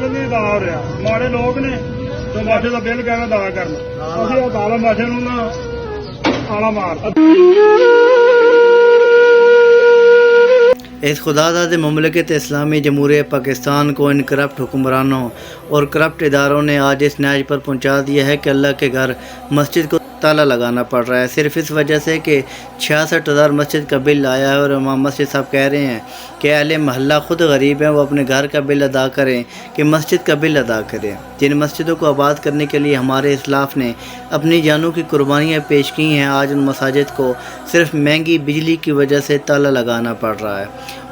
ਨਹੀਂ ਅਦਾ ਹੋ ਰਿਹਾ। ਮਾੜੇ ਲੋਕ ਨੇ ਤੇ ਮਾਸ਼ੇ ਦਾ ਬਿੱਲ ਕਹਿੰਦਾ ਅਦਾ ਕਰਨਾ। ਅਸੀਂ ਅਕਾਲ ਮਾਸ਼ੇ ਨੂੰ ਨਾ ਆਲਾ ਮਾਰ। इस खुदादाद मुमलिकत इस्लामी जमहूरियत पाकिस्तान को इन करप्ट हुक्मरानों और करप्ट इदारों ने आज इस नैज पर पहुंचा दिया है कि अल्लाह के घर मस्जिद को ताला लगाना पड़ रहा है, सिर्फ इस वजह से कि 66,000 मस्जिद का बिल आया है और इमाम मस्जिद साहब कह रहे हैं कि अहले महल्ला ख़ुद गरीब हैं, वो अपने घर का बिल अदा करें कि मस्जिद का बिल अदा करें। जिन मस्जिदों को आबाद करने के लिए हमारे इस्लाफ ने अपनी जानों की कुर्बानियाँ पेश की हैं, आज उन मसाजिद को सिर्फ महंगी बिजली की वजह से ताला लगाना पड़ रहा है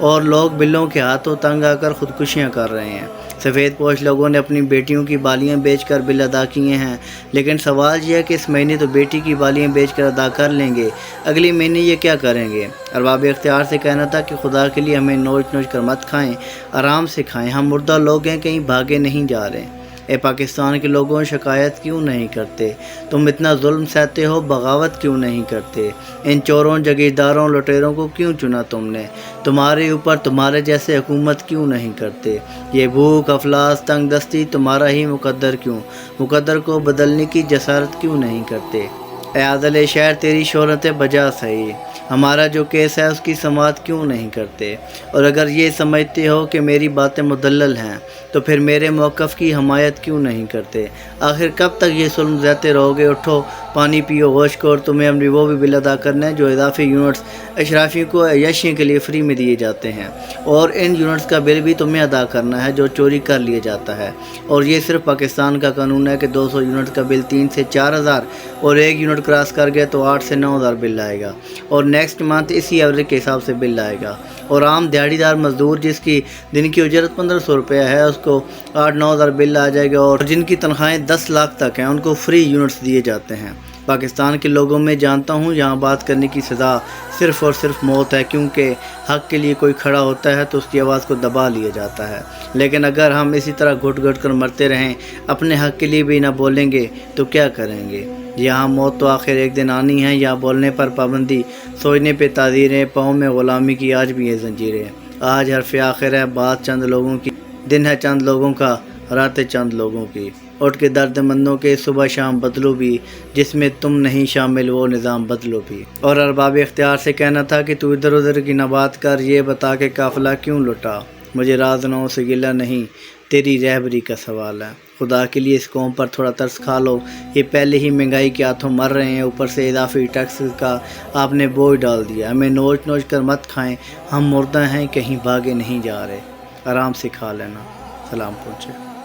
और लोग बिलों के हाथों तंग आकर ख़ुदकुशियाँ कर रहे हैं। सफ़ेद पोश लोगों ने अपनी बेटियों की बालियाँ बेचकर बिल अदा किए हैं, लेकिन सवाल यह है कि इस महीने तो बेटी की बालियाँ बेचकर अदा कर लेंगे, अगले महीने ये क्या करेंगे। अरबाब इख्तियार से कहना था कि खुदा के लिए हमें नोच नोच कर मत खाएं, आराम से खाएं, हम मुर्दा लोग हैं, कहीं भागे नहीं जा रहे। ए पाकिस्तान के लोगों शिकायत क्यों नहीं करते? तुम इतना जुल्म सहते हो, बगावत क्यों नहीं करते? इन चोरों, जगीरदारों, लुटेरों को क्यों चुना तुमने? तुम्हारे ऊपर तुम्हारे जैसे हुकूमत क्यों नहीं करते? ये भूख, अफलास, तंग दस्ती तुम्हारा ही मुकद्दर क्यों? मुकद्दर को बदलने की जसारत क्यों नहीं करते? ए आदल शहर तेरी शोहरत बजा सही, हमारा जो केस है उसकी समाअत क्यों नहीं करते? और अगर ये समझते हो कि मेरी बातें मुदल्लल हैं तो फिर मेरे मौक़िफ़ की हमायत क्यों नहीं करते? आखिर कब तक ये जुल्म सहते रहोगे? उठो, पानी पियो, होश को, और तुम्हें अपनी वो भी बिल अदा करना है जो इजाफी यूनिट्स अशराफी को अय्याशी के लिए फ्री में दिए जाते हैं, और इन यूनिट्स का बिल भी तुम्हें अदा करना है जो चोरी कर लिया जाता है। और ये सिर्फ पाकिस्तान का कानून है कि 200 यूनिट का बिल 3 से 4,000 और 1 यूनिट क्रॉस कर गया तो 8 से 9,000 बिल आएगा, और नेक्स्ट मंथ इसी एवरेज के हिसाब से बिल आएगा। और आम दिहाड़ीदार मजदूर जिसकी दिन की उजरत 1500 रुपये है उसको 8-9,000 बिल आ जाएगा, और जिनकी तनख्वाहें 10 लाख तक हैं उनको फ्री यूनिट्स दिए जाते हैं। पाकिस्तान के लोगों में जानता हूँ यहाँ बात करने की सज़ा सिर्फ़ और सिर्फ मौत है, क्योंकि हक़ के लिए कोई खड़ा होता है तो उसकी आवाज़ को दबा लिया जाता है। लेकिन अगर हम इसी तरह घुट घुट कर मरते रहें, अपने हक़ के लिए भी ना बोलेंगे तो क्या करेंगे? यहाँ मौत तो आखिर एक दिन आनी है, यहाँ बोलने पर पाबंदी, सोचने पे ताज़ीरें, पाँव में ग़ुलामी की आज भी ये ज़ंजीरें। आज हरफ़ आखिर है, बात चंद लोगों की, दिन है चंद लोगों का, रातें चंद लोगों की। उठ के दर्दमंदों के सुबह शाम बदलो भी, जिसमें तुम नहीं शामिल वो निज़ाम बदलो भी। और अरबाब इख्तियार से कहना था कि तू इधर उधर की न बात कर, ये बता के काफ़िला क्यों लुटा, मुझे राज़नाओं से गिला नहीं, तेरी रहबरी का सवाल है। खुदा के लिए इस कौम पर थोड़ा तरस खा लो, ये पहले ही महंगाई के हाथों मर रहे हैं, ऊपर से इजाफी टैक्स का आपने बोझ डाल दिया। हमें नोच नोच कर मत खाएं, हम मुर्दा हैं, कहीं भागे नहीं जा रहे, आराम से खा लेना। सलाम पहुँचे।